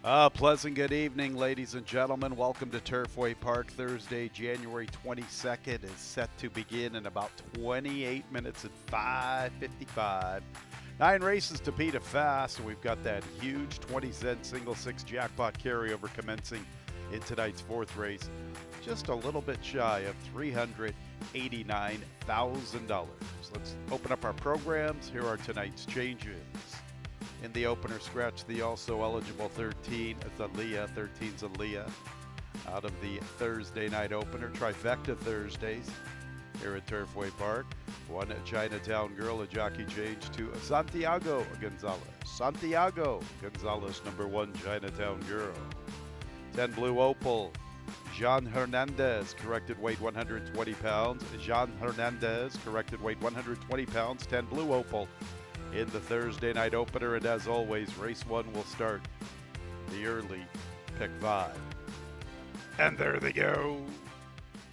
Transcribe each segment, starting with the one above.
Pleasant good evening, ladies and gentlemen. Welcome to Turfway Park. Thursday, January 22nd is set to begin in about 28 minutes at 5:55. 9 races to beat a fast, and we've got that huge 20-cent single six jackpot carryover commencing in tonight's fourth race. Just a little bit shy of $389,000. Let's open up our programs. Here are tonight's changes. In the opener, scratch the also eligible 13 Aaliyah. 13's Aaliyah. Out of the Thursday night opener, trifecta Thursdays here at Turfway Park. One Chinatown Girl, a jockey change to Santiago Gonzalez. Santiago Gonzalez, number 1 Chinatown Girl. 10 Blue Opal. Jean Hernandez, corrected weight 120 pounds. Jean Hernandez, corrected weight 120 pounds. 10 Blue Opal in the Thursday night opener, and as always, race 1 will start the early pick 5. And there they go.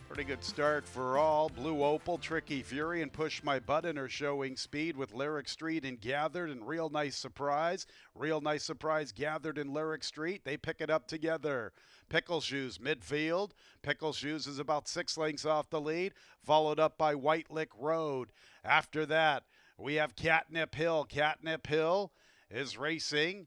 Pretty good start for all. Blue Opal, Tricky Fury, and Push My Button are showing speed with Lyric Street and Gathered, and Real Nice Surprise. Real Nice Surprise, Gathered, and Lyric Street. They pick it up together. Pickle Shoes, midfield. Pickle Shoes is about 6 lengths off the lead, followed up by White Lick Road. After that, we have Catnip Hill. Catnip Hill is racing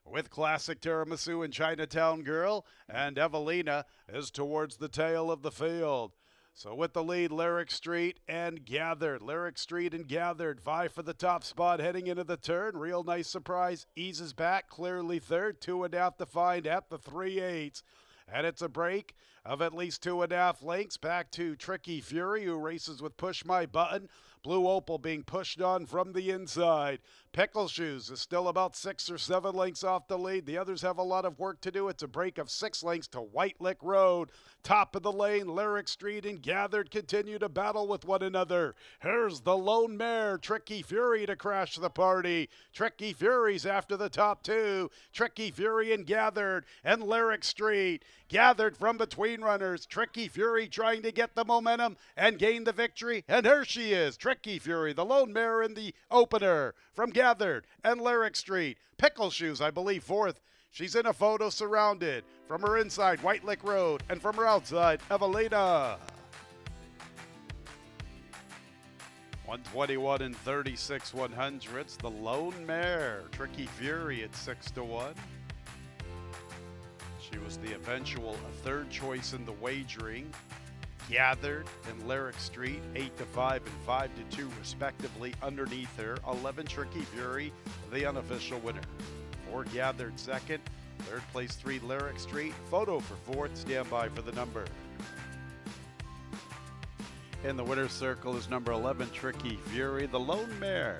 with Classic Tiramisu and Chinatown Girl, and Evelina is towards the tail of the field. So with the lead, Lyric Street and Gathered. Lyric Street and Gathered vie for the top spot heading into the turn. Real Nice Surprise eases back, clearly third. 2.5 to find at the 3/8. And it's a break of at least 2.5 lengths back to Tricky Fury, who races with Push My Button. Blue Opal being pushed on from the inside. Pickle Shoes is still about 6 or 7 lengths off the lead. The others have a lot of work to do. It's a break of 6 lengths to White Lick Road. Top of the lane, Lyric Street and Gathered continue to battle with one another. Here's the lone mare, Tricky Fury, to crash the party. Tricky Fury's after the top 2. Tricky Fury and Gathered and Lyric Street. Gathered from between runners. Tricky Fury trying to get the momentum and gain the victory. And here she is, Tricky Fury, the lone mare in the opener from Gathered and Lyric Street. Pickle Shoes, I believe, fourth. She's in a photo surrounded. From her inside, White Lick Road, and from her outside, Evelina. 121 and 36 100ths. The lone mare, Tricky Fury, at 6 to 1. She was the eventual third choice in the wagering. Gathered and Lyric Street, 8 to 5 and 5 to 2 respectively. Underneath her, 11 Tricky Fury, the unofficial winner. 4 Gathered second, third place 3 Lyric Street. Photo for fourth, stand by for the number. In the winner's circle is number 11 Tricky Fury, the lone mare.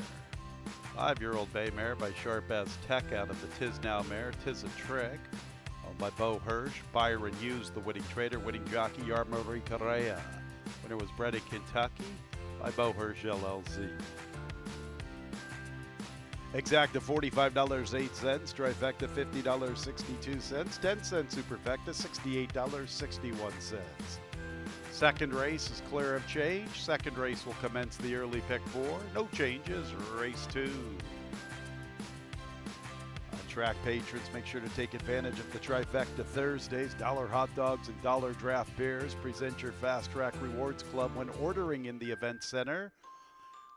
5-year-old bay mare by Sharp as Tech out of the Tis Now mare, Tis a Trick. By Bo Hirsch. Byron Hughes, the winning trader. Winning jockey, Yarmari Correa. Winner was bred in Kentucky by Bo Hirsch LLC. Exacta $45.08. Trifecta $50.62. 10 cents Superfecta $68.61. Second race is clear of change. Second race will commence the early pick 4. No changes. Race 2. Track patrons, make sure to take advantage of the Trifecta Thursdays, dollar hot dogs and dollar draft beers. Present your Fast Track Rewards Club when ordering in the event center.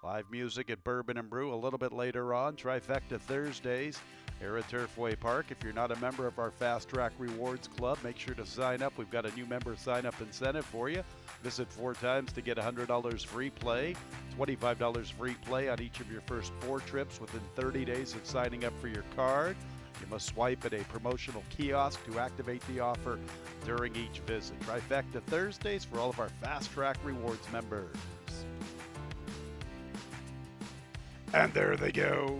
Live music at Bourbon and Brew a little bit later on. Trifecta Thursdays here at Turfway Park. If you're not a member of our Fast Track Rewards Club, make sure to sign up. We've got a new member sign-up incentive for you. Visit 4 times to get $100 free play, $25 free play on each of your first 4 trips within 30 days of signing up for your card. You must swipe at a promotional kiosk to activate the offer during each visit. Trifecta Thursdays for all of our Fast Track Rewards members. And there they go.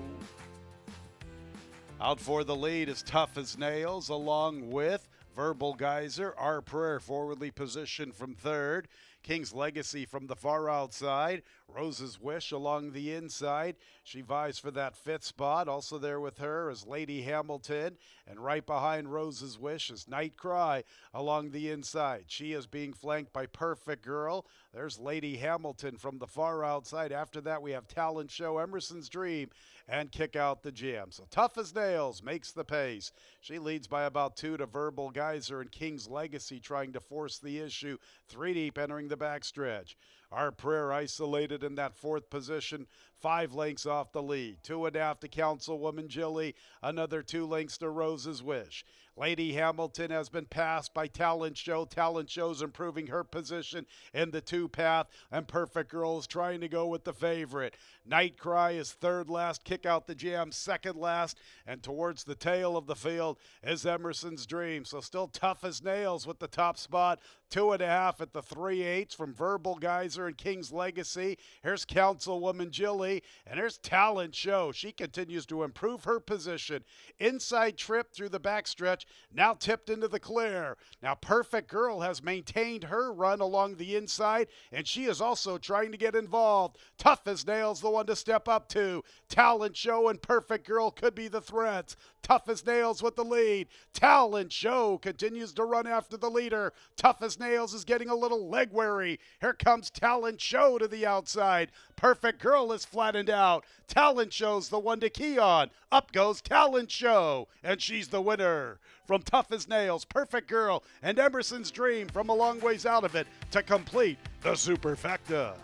Out for the lead is Tough as Nails, along with Verbal Geyser. Our Prayer forwardly positioned from third. King's Legacy from the far outside. Rose's Wish along the inside. She vies for that 5th spot. Also there with her is Lady Hamilton. And right behind Rose's Wish is Night Cry along the inside. She is being flanked by Perfect Girl. There's Lady Hamilton from the far outside. After that, we have Talent Show, Emerson's Dream, and Kick Out the Jam. So Tough as Nails makes the pace. She leads by about 2 to Verbal Geyser and King's Legacy trying to force the issue. 3 deep entering the backstretch. Our Prayer isolated in that 4th position, 5 lengths off the lead. 2.5 to Councilwoman Jilly, another 2 lengths to Rose's Wish. Lady Hamilton has been passed by Talent Show. Talent Show's improving her position in the 2 path, and Perfect Girl is trying to go with the favorite. Night Cry is 3rd last, Kick Out the Jam 2nd last, and towards the tail of the field is Emerson's Dream. So still Tough as Nails with the top spot. 2.5 at the 3/8 from Verbal Geyser and King's Legacy. Here's Councilwoman Jilly, and here's Talent Show. She continues to improve her position. Inside trip through the backstretch, now tipped into the clear. Now Perfect Girl has maintained her run along the inside, and she is also trying to get involved. Tough as Nails, the one to step up to. Talent Show and Perfect Girl could be the threats. Tough as Nails with the lead. Talent Show continues to run after the leader. Tough as Nails is getting a little leg weary. Here comes Talent Show to the outside. Perfect Girl is flattened out. Talent Show's the one to key on. Up goes Talent Show, and she's the winner. From Tough as Nails, Perfect Girl, and Emerson's Dream from a long ways out of it to complete the superfecta.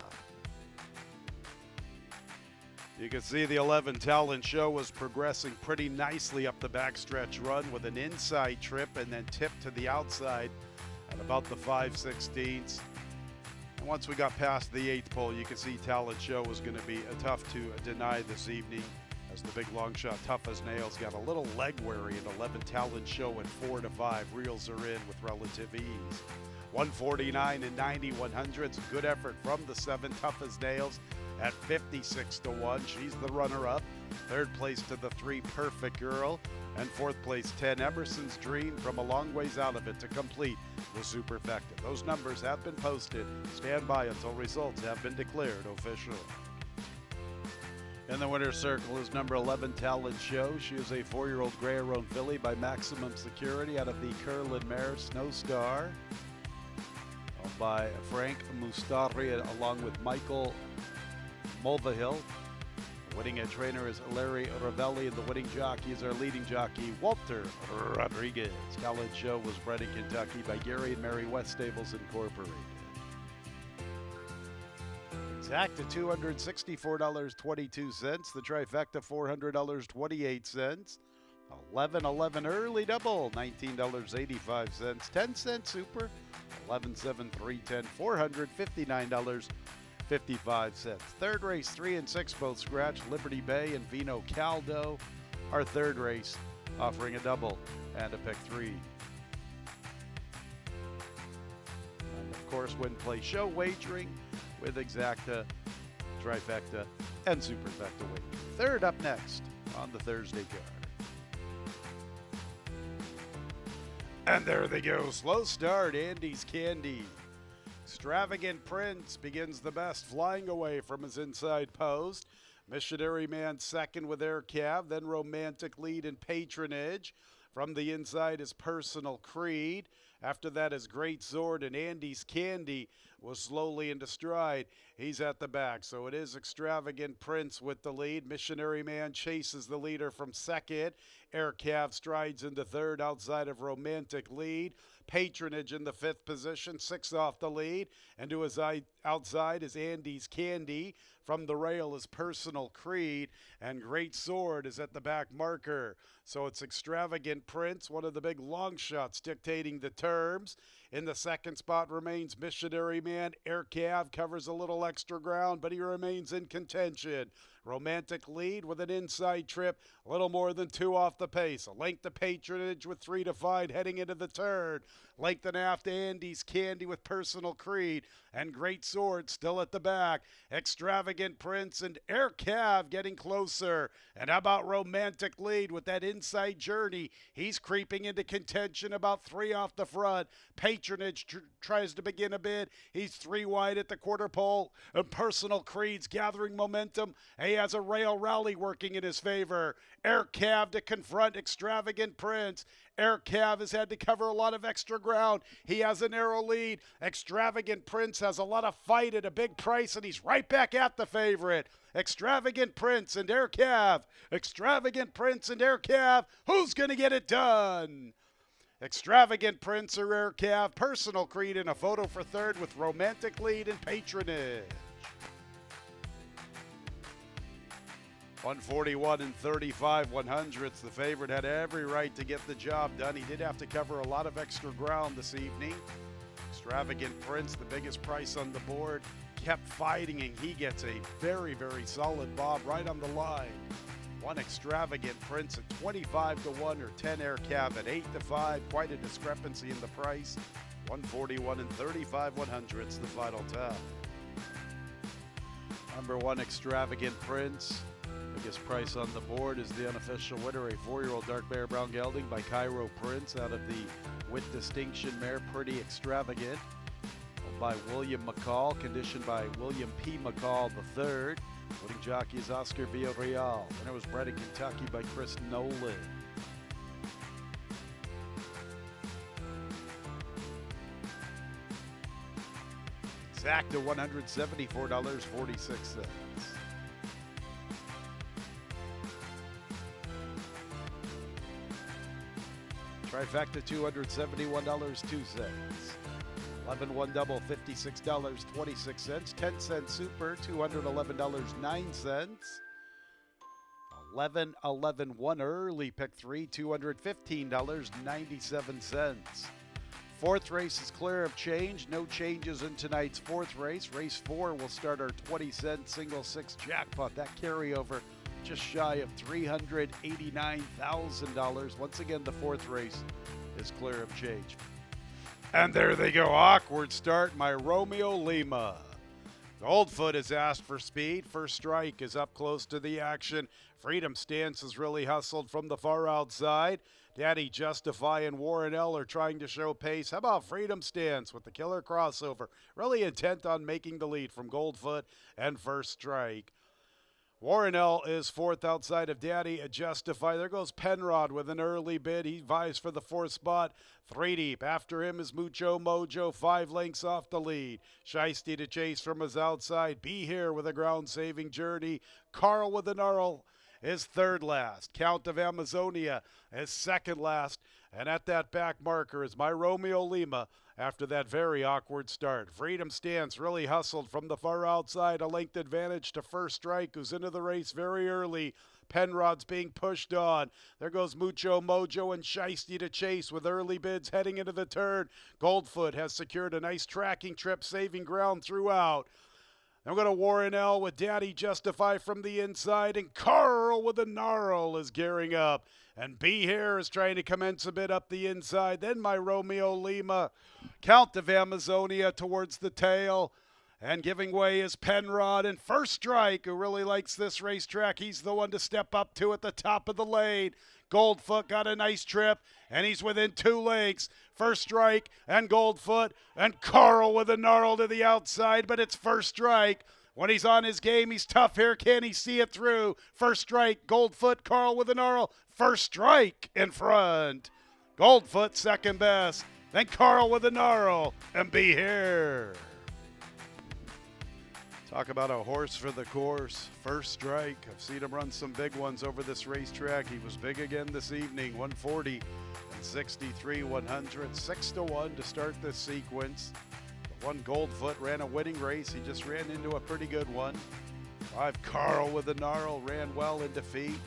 You can see the 11 Talent Show was progressing pretty nicely up the backstretch run with an inside trip and then tip to the outside at about the 5/16. And once we got past the 8th pole, you can see Talent Show was going to be tough to deny this evening as the big long shot Tough as Nails got a little leg weary, and 11 Talent Show at 4 to 5 reels her in with relative ease. 149 and 90 100s. Good effort from the 7 Tough as Nails at 56 to 1. She's the runner-up. 3rd place to the 3 Perfect Girl, and 4th place 10 Emerson's Dream from a long ways out of it to complete the superfecta. Those numbers have been posted. Stand by until results have been declared official. In the winner's circle is number 11 Talent Show. She is a 4-year-old Gray-Roan filly by Maximum Security out of the Curlin Mare Snowstar, owned by Frank Mustari along with Michael Mulvihill. The winning trainer is Larry Ravelli, and the winning jockey is our leading jockey, Walter Rodriguez. Talent Show was bred in Kentucky by Gary and Mary West Stables Incorporated. Exact at $264.22. The trifecta $400.28. 11-11 early double $19.85. 10-cent super 11-7 310 $459.55. Third race 3 and 6 both scratch. Liberty Bay and Vino Caldo. Our third race offering a double and a pick 3. And of course, win play show wagering with exacta, trifecta, and superfecta wagering. Third up next on the Thursday card. And there they go. Slow start, Andy's Candy. Extravagant Prince begins the best, flying away from his inside post. Missionary Man second with Air Cav, then Romantic Lead and Patronage. From the inside is Personal Creed. After that is Great Sword, and Andy's Candy was slowly into stride. He's at the back, so it is Extravagant Prince with the lead. Missionary Man chases the leader from second. Air Cav strides into third outside of Romantic Lead. Patronage in the 5th position, 6 off the lead. And to his outside is Andy's Candy. From the rail is Personal Creed, and Great Sword is at the back marker. So it's Extravagant Prince, one of the big long shots dictating the terms. In the second spot remains Missionary Man. Air Cav covers a little extra ground, but he remains in contention. Romantic lead with an inside trip, a little more than 2 off the pace. A length of Patronage with 3 to 5 heading into the turn. Length and a half to Andy's Candy with Personal Creed. And Great Sword still at the back. Extravagant Prince and Air Cav getting closer. And how about Romantic lead with that inside journey? He's creeping into contention about 3 off the front. Patronage tries to begin a bid. He's 3 wide at the quarter pole. And Personal Creed's gathering momentum. He has a rail rally working in his favor. Air Cav to confront Extravagant Prince. Air Cav has had to cover a lot of extra ground. He has a narrow lead. Extravagant Prince has a lot of fight at a big price, and he's right back at the favorite. Extravagant Prince and Air Cav. Extravagant Prince and Air Cav. Who's going to get it done? Extravagant Prince or Air Cav. Personal Creed in a photo for third with Romantic lead and Patronage. 141 and 35 100ths. The favorite had every right to get the job done. He did have to cover a lot of extra ground this evening. Extravagant Prince, the biggest price on the board, kept fighting, and he gets a very, very solid bob right on the line. One Extravagant Prince at 25 to 1 or 10 Air Cav at 8 to 5. Quite a discrepancy in the price. 141 and 35 100ths, the final time. Number 1 Extravagant Prince. Biggest price on the board is the unofficial winner, a 4-year-old dark mare brown gelding by Cairo Prince out of the With Distinction mare Pretty Extravagant, by William McCall, conditioned by William P. McCall III. Winning jockey is Oscar Villarreal. Winner was bred in Kentucky by Chris Nolan. Exact at $174.46. Trifecta $271.02. 11 one double $56.26. 10 cent super $211.09. 11 one early pick 3 $215.97. Fourth race is clear of change. No changes in tonight's fourth race. Race 4 will start our 20-cent single 6 jackpot. That carryover just shy of $389,000. Once again, the fourth race is clear of change. And there they go. Awkward start. My Romeo Lima. Goldfoot has asked for speed. First Strike is up close to the action. Freedom Stance is really hustled from the far outside. Daddy Justify and Warren L are trying to show pace. How about Freedom Stance with the killer crossover? Really intent on making the lead from Goldfoot and First Strike. Warren L is fourth outside of Daddy Justify. There goes Penrod with an early bid. He vies for the fourth spot. 3 deep. After him is Mucho Mojo, 5 lengths off the lead. Shiesty to chase from his outside. Be Here with a ground-saving journey. Carl with a gnarl is third last. Count of Amazonia is second last. And at that back marker is My Romeo Lima after that very awkward start. Freedom Stance really hustled from the far outside. A length advantage to First Strike, who's into the race very early. Penrod's being pushed on. There goes Mucho Mojo and Shiesty to chase with early bids heading into the turn. Goldfoot has secured a nice tracking trip, saving ground throughout. Then we're going to Warren L with Daddy Justify from the inside, and Carl with a gnarl is gearing up. And Be Here is trying to commence a bit up the inside. Then My Romeo Lima. Count of Amazonia towards the tail. And giving way is Penrod and First Strike, who really likes this racetrack. He's the one to step up to at the top of the lane. Goldfoot got a nice trip, and he's within 2 lengths. First Strike and Goldfoot, and Carl with a gnarl to the outside, but it's First Strike. When he's on his game, he's tough here. Can he see it through? First Strike, Goldfoot, Carl with a gnarl. First Strike in front. Goldfoot second best. Then Carl with a gnarl, and Be Here. Talk about a horse for the course. First Strike. I've seen him run some big ones over this racetrack. He was big again this evening. 140 and 63 100. 6 to 1 to start this sequence. The one Goldfoot ran a winning race. He just ran into a pretty good one. 5 Carl with a gnarl ran well in defeat.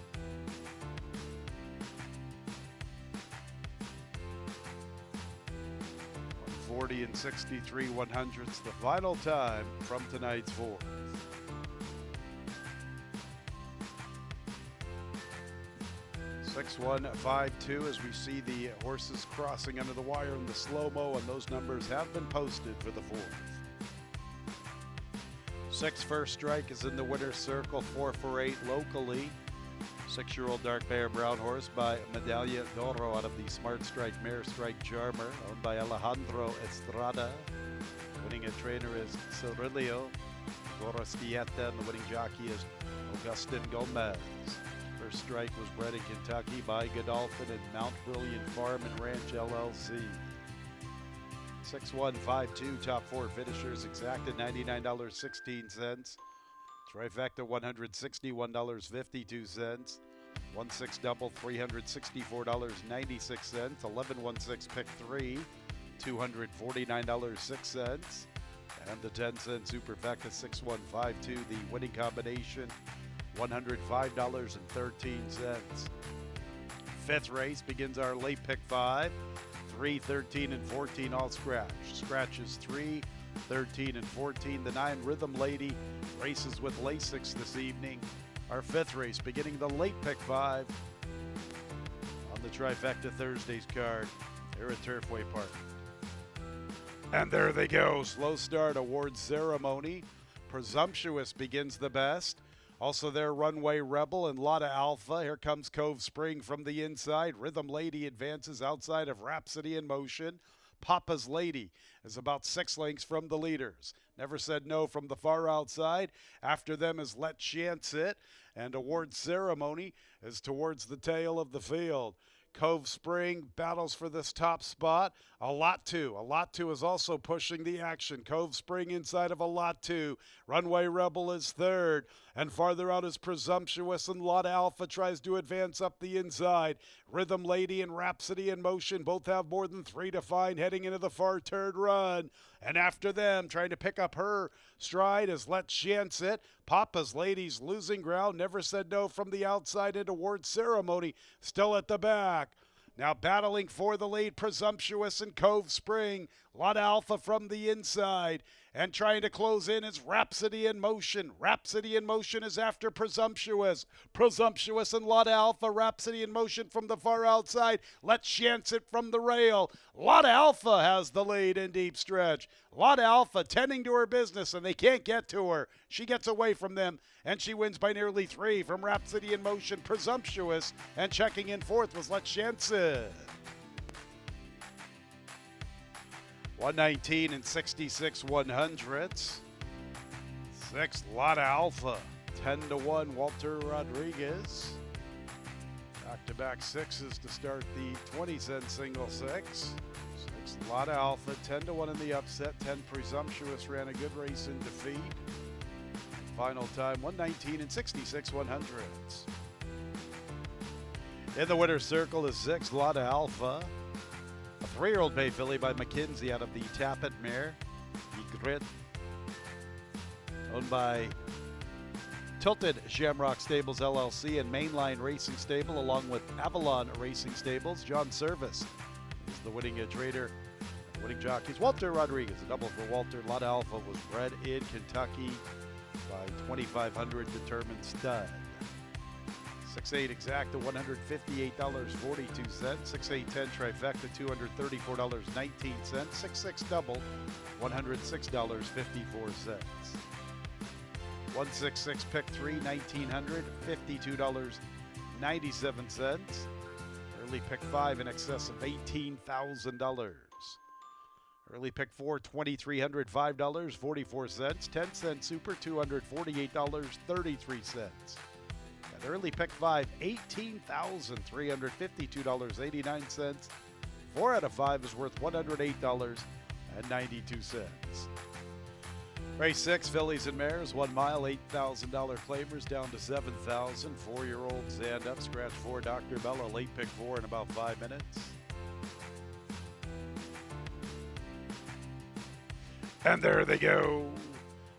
140 and 63 100ths, the final time from tonight's fourth. 6152 as we see the horses crossing under the wire in the slow-mo, and those numbers have been posted for the fourth. 6 First Strike is in the winner's circle, 4 for 8 locally. 6-year-old dark bear brown horse by Medalla d'Oro out of the Smart Strike mare Strike Charmer, owned by Alejandro Estrada. Winning a trainer is Cirilio Gorostieta, and the winning jockey is Augustin Gomez. First Strike was bred in Kentucky by Godolphin and Mount Brilliant Farm and Ranch LLC. 6152 top 4 finishers exacted $99.16. Trifecta $161.52. 1-6 double $364.96. 11-1-6 pick 3 $249.06. And the 10-cent superfecta 6152, the winning combination $105.13. Fifth race begins our late pick 5. 3, 13, and 14 all scratch. Scratches 3, 13, and 14. The 9 Rhythm Lady races with Lasix this evening. Our fifth race beginning the late pick 5 on the Trifecta Thursdays card here at Turfway Park. And there they go. Slow start award ceremony. Presumptuous begins the best. Also there, Runway Rebel and Lotta Alpha. Here comes Cove Spring from the inside. Rhythm Lady advances outside of Rhapsody in Motion. Papa's Lady is about 6 lengths from the leaders. Never Said No from the far outside. After them is Let Chance It. And award ceremony is towards the tail of the field. Cove Spring battles for this top spot. A Lot 2. A Lot 2 is also pushing the action. Cove Spring inside of A Lot 2. Runway Rebel is third. And farther out is Presumptuous, and Lotta Alpha tries to advance up the inside. Rhythm Lady and Rhapsody in Motion both have more than 3 to find heading into the far turn run. And after them, trying to pick up her stride is Let Chance It. Papa's Lady's losing ground. Never Said No from the outside into award ceremony. Still at the back. Now battling for the lead, Presumptuous and Cove Spring. Lotta Alpha from the inside. And trying to close in is Rhapsody in Motion. Rhapsody in Motion is after Presumptuous. Presumptuous and Lotta Alpha. Rhapsody in Motion from the far outside. Let Chance It from the rail. Lotta Alpha has the lead in deep stretch. Lotta Alpha tending to her business, and they can't get to her. She gets away from them, and she wins by nearly 3 from Rhapsody in Motion. Presumptuous, and checking in fourth was Let Chance It. 119 and 66 100ths. 6 Lotta Alpha. 10-1 Walter Rodriguez. Back-to-back 6s to start the 20-cent single 6. 6 Lotta Alpha. 10-1 in the upset. 10 Presumptuous ran a good race in defeat. Final time 119 and 66 100ths. In the winner's circle is 6 Lotta Alpha. A 3-year-old bay filly by McKinsey out of the Tappet mare, Grit, owned by Tilted Shamrock Stables LLC and Mainline Racing Stable, along with Avalon Racing Stables. John Service is the winning trader. The winning jockey is Walter Rodriguez. A double for Walter. Lotta Alpha was bred in Kentucky by 2,500 determined stud. 6-8 exacta, $158.42. 6-8-10 trifecta, $234.19. 6-6 double, $106.54. 1-6-6 pick 3, $1,900, $52.97. Early pick 5 in excess of $18,000. Early pick 4, $2,300, $5.44. 10-cent super, $248.33. And early pick 5, $18,352.89. 4 out of 5 is worth $108.92. Race 6, fillies and mares, 1 mile, $8,000 claimers down to $7,000. 4-year-olds and up. Scratch 4, Dr. Bella. Late pick 4 in about 5 minutes. And there they go.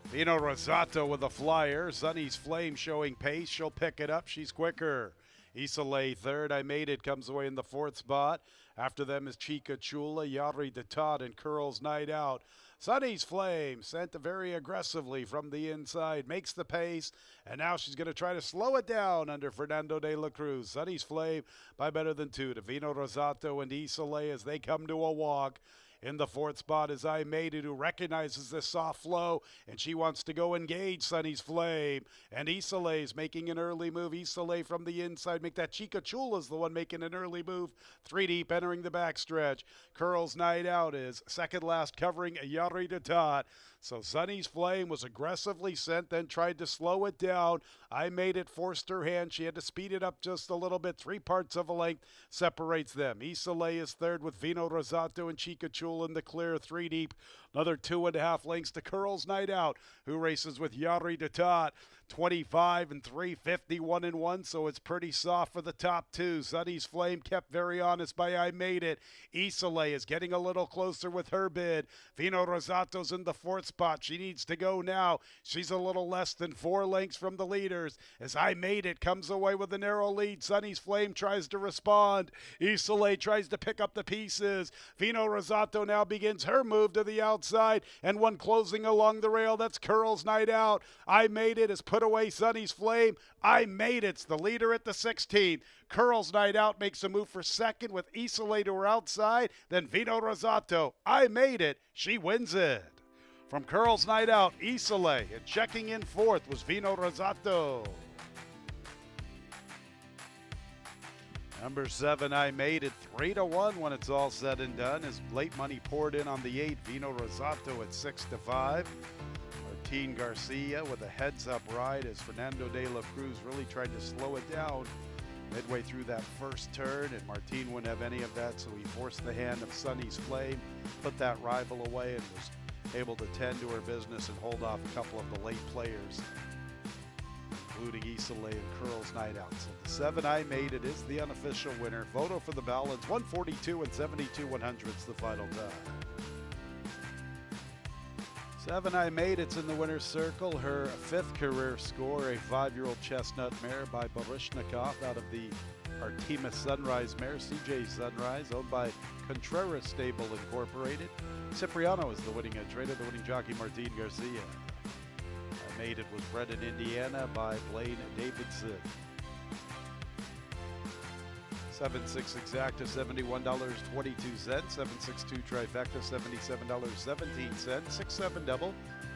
Vino Rosato with a flyer. Sunny's Flame showing pace. She'll pick it up. She's quicker. Isolay third. I Made It comes away in the 4th spot. After them is Chica Chula, Yari de Todd, and Curls Night Out. Sunny's Flame sent very aggressively from the inside, makes the pace, and now she's going to try to slow it down under Fernando de la Cruz. Sunny's Flame by better than 2 to Vino Rosato and Isolé as they come to a walk. In the fourth spot is I Made It, who recognizes this soft flow, and she wants to go engage Sunny's Flame. And Isolé's making an early move. Isolé from the inside. Make that Chica Chula's the one making an early move. 3 deep entering the backstretch. Curls Night Out is second last covering Yari Datat. So Sunny's Flame was aggressively sent, then tried to slow it down. I Made It forced her hand. She had to speed it up just a little bit. 3 parts of a length separates them. Isolé is third with Vino Rosato and Chica Chula in the clear, 3 deep. Another 2.5 lengths to Curls Night Out, who races with Yari Datat. 25 and 3, 51 and 1, so it's pretty soft for the top 2. Sunny's Flame kept very honest by I Made It. Isolé is getting a little closer with her bid. Vino Rosato's in the fourth spot. She needs to go now. She's a little less than 4 lengths from the leaders. As I Made It comes away with a narrow lead, Sunny's Flame tries to respond. Isolé tries to pick up the pieces. Vino Rosato now begins her move to the outside, and one closing along the rail. That's Curls Night Out. I Made It has put away Sunny's Flame. I Made It's the leader at the 16th. Curls Night Out makes a move for second with Isolé to her outside. Then Vino Rosato. I Made It. She wins it. From Curls Night Out, Isolé, and checking in fourth was Vino Rosato. Number 7, I Made It 3-1 when it's all said and done. As late money poured in on the 8, Vino Rosato at 6-5. Martin Garcia with a heads-up ride as Fernando de la Cruz really tried to slow it down midway through that first turn, and Martin wouldn't have any of that, so he forced the hand of Sunny's Flame, put that rival away, and was able to tend to her business and hold off a couple of the late players, including Isolé and Curls Night Out. So the 7, I Made It is the unofficial winner. Photo for the balance, 142 and 72 100ths the final time. 7, I Made It's in the winner's circle. Her 5th career score, a 5-year-old chestnut mare by Baryshnikov out of the Artemis Sunrise mare, CJ Sunrise, owned by Contreras Stable Incorporated. Cipriano is the winning trainer, the winning jockey Martin Garcia. I Made It was bred in Indiana by Blaine Davidson. 7-6 exacta, $71.22. 7-6-2 trifecta, $77.17. 6-7 double,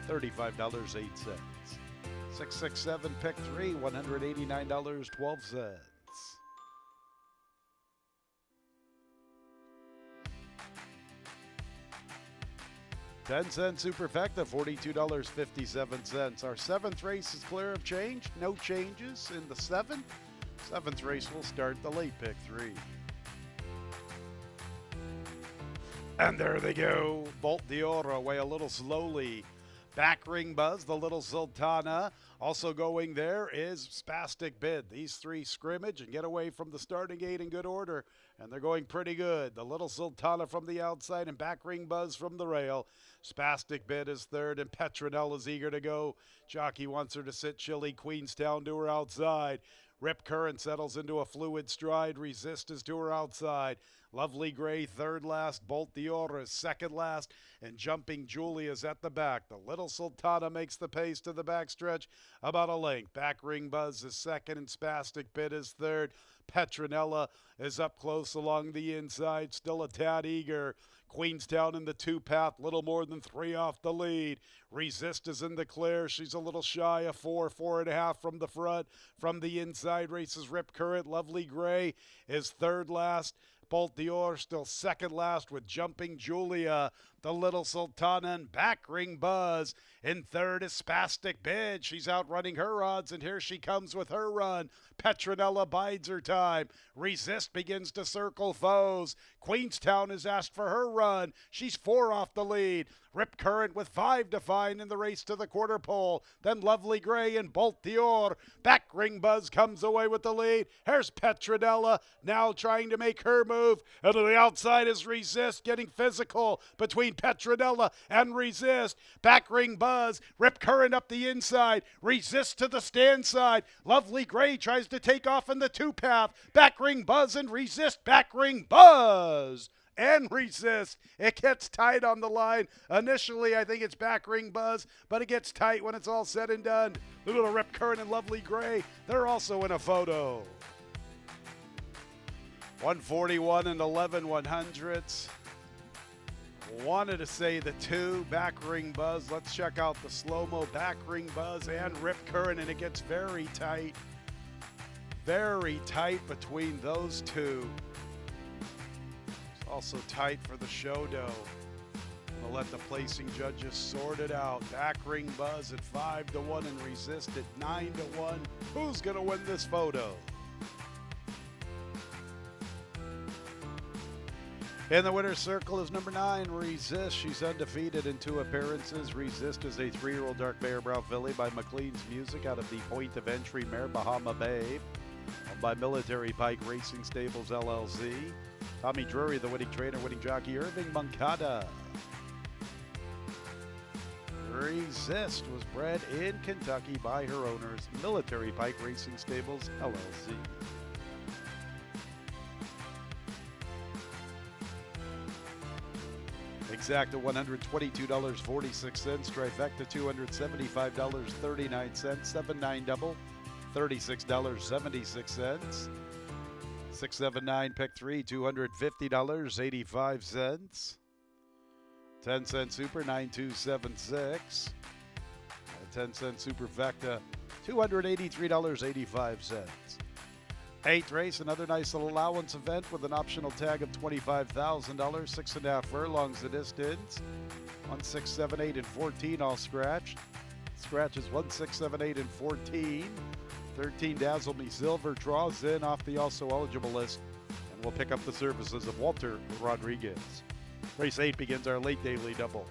$35.08. 6-6-7 pick 3, $189.12. 10-cent superfecta, $42.57. Our 7th race is clear of change. No changes in the 7th. 7th race will start the late pick 3. And there they go. Bolt d'Oro away a little slowly. Back Ring Buzz, the Little Sultana. Also going there is Spastic Bid. These 3 scrimmage and get away from the starting gate in good order. And they're going pretty good. The Little Sultana from the outside and Back Ring Buzz from the rail. Spastic Bid is third and Petronella is eager to go. Jockey wants her to sit chilly. Queenstown to her outside. Rip Current settles into a fluid stride. Resist is to her outside. Lovely Gray, third last. Bolt d'Oro is second last. And Jumping Julia's at the back. The Little Sultana makes the pace to the backstretch about a length. Back Ring Buzz is second and Spastic Bid is third. Petronella is up close along the inside. Still a tad eager. Queenstown in the 2-path, little more than 3 off the lead. Resist is in the clear. She's a little shy of 4, 4.5 from the front. From the inside races Rip Current. Lovely Gray is third last. Bolt d'Or still second last with Jumping Julia. The Little Sultana and Back Ring Buzz. In third is Spastic Bid. She's outrunning her odds, and here she comes with her run. Petronella bides her time. Resist begins to circle foes. Queenstown is asked for her run. She's 4 off the lead. Rip Current with 5 to find in the race to the quarter pole. Then Lovely Gray and Bolt d'Or. Back Ring Buzz comes away with the lead. Here's Petronella now trying to make her move. And to the outside is Resist, getting physical between Petronella and Resist. Back Ring Buzz. Rip Current up the inside. Resist to the stand side. Lovely Gray tries to take off in the 2-path. Back Ring Buzz and Resist. Back Ring Buzz and resist. It gets tight on the line. Initially, I think it's back ring buzz, but it gets tight when it's all said and done. Little Rip Current and Lovely Gray, they're also in a photo. 141 and 11 100ths. Wanted to say the two, back ring buzz. Let's check out the slow-mo back ring buzz and Rip Current, and it gets very tight. Very tight between those two. It's also tight for the show dough. We'll let the placing judges sort it out. Back ring buzz at 5-1 and resist at 9-1. Who's going to win this photo? In the winner's circle is number 9, Resist. She's undefeated in 2 appearances. Resist is a 3-year-old dark Bear Brown filly by McLean's Music out of the Point of Entry mare Bahama Babe. Owned by Military Pike Racing Stables LLC. Tommy Drury, the winning trainer, winning jockey Irving Moncada. Resist was bred in Kentucky by her owners, Military Pike Racing Stables LLC. Exacta $122.46, trifecta $275.39, 7-9 double $36.76, 679 pick 3 $250.85, 10-cent super 9276, 10-cent superfecta $283.85. 8th race, another nice little allowance event with an optional tag of $25,000, 6.5 furlongs the distance. 1, 6, 7, 8, and 14 all scratched. Scratches 1, 6, 7, 8, and 14. 13 Dazzle Me Silver draws in off the also eligible list, and will pick up the services of Walter Rodriguez. Race 8 begins our late daily double.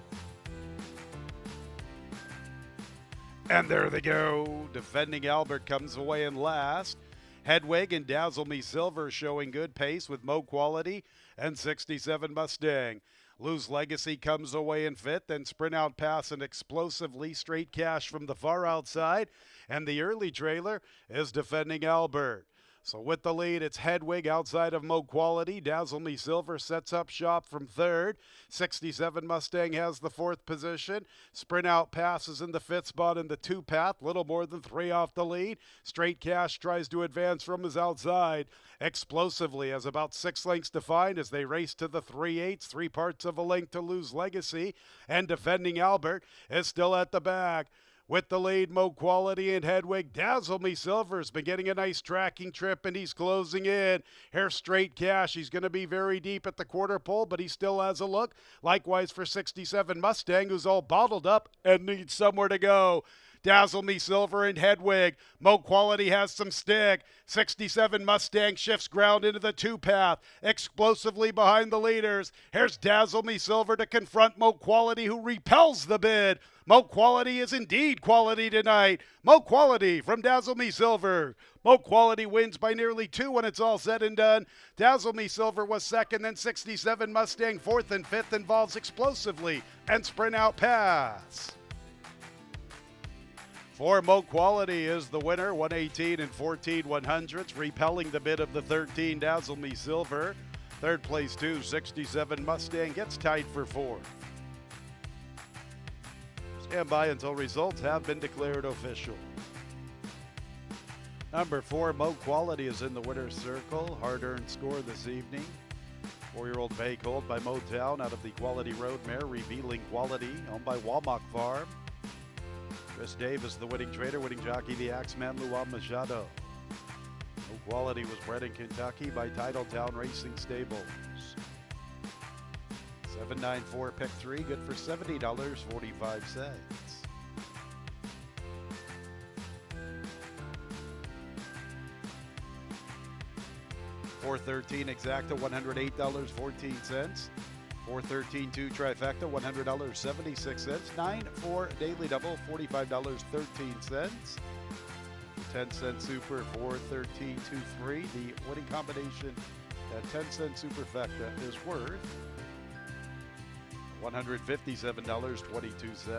And there they go. Defending Albert comes away in last. Hedwig and Dazzle Me Silver showing good pace with Mo Quality and 67 Mustang. Lose Legacy comes away in fifth, then Sprint Out Pass and explosively Straight Cash from the far outside. And the early trailer is Defending Albert. So with the lead, it's Hedwig outside of Mo Quality. Dazzle Me Silver sets up shop from third. 67 Mustang has the fourth position. Sprint Out passes in the fifth spot in the 2 path. Little more than 3 off the lead. Straight Cash tries to advance from his outside. Explosively has about 6 lengths to find as they race to the 3/8, 3 parts of a length to Lose Legacy. And Defending Albert is still at the back. With the lead, Mo Quality and Hedwig. Dazzle Me Silver's been getting a nice tracking trip, and he's closing in. Here's Straight Cash. He's going to be very deep at the quarter pole, but he still has a look. Likewise for 67 Mustang, who's all bottled up and needs somewhere to go. Dazzle Me Silver and Hedwig. Mo Quality has some stick. 67 Mustang shifts ground into the 2 path. Explosively behind the leaders. Here's Dazzle Me Silver to confront Mo Quality, who repels the bid. Mo Quality is indeed quality tonight. Mo Quality from Dazzle Me Silver. Mo Quality wins by nearly 2 when it's all said and done. Dazzle Me Silver was second, then 67 Mustang fourth, and fifth involves Explosively and Sprint Out Pass. For Mo Quality is the winner, 118 and 14 100ths, repelling the bid of the 13 Dazzle Me Silver. Third place 2, 67 Mustang gets tied for 4th. Stand by until results have been declared official. Number 4, Mo Quality is in the winner's circle. Hard-earned score this evening. 4-year-old bay colt by Motown out of the Quality Road mare, Revealing Quality, owned by Walmart Farm. Chris Davis, the winning trader, winning jockey, the Axeman Luan Machado. Mo Quality was bred in Kentucky by Titletown Racing Stables. 794 pick 3, good for $70.45. 413 exacta, $108.14. 413-2 trifecta, $100.76. 9-4 daily double, $45.13. 10-cent super, 413-2-3. The winning combination at 10-cent superfecta is worth $157.22.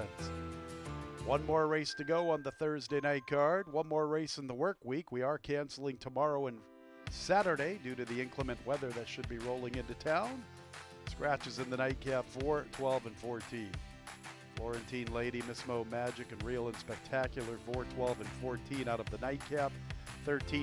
One more race to go on the Thursday night card. One more race in the work week. We are canceling tomorrow and Saturday due to the inclement weather that should be rolling into town. Scratches in the nightcap, 4, 12, and 14. Florentine Lady, Miss Mo Magic, and Real and Spectacular, 4, 12, and 14 out of the nightcap. 13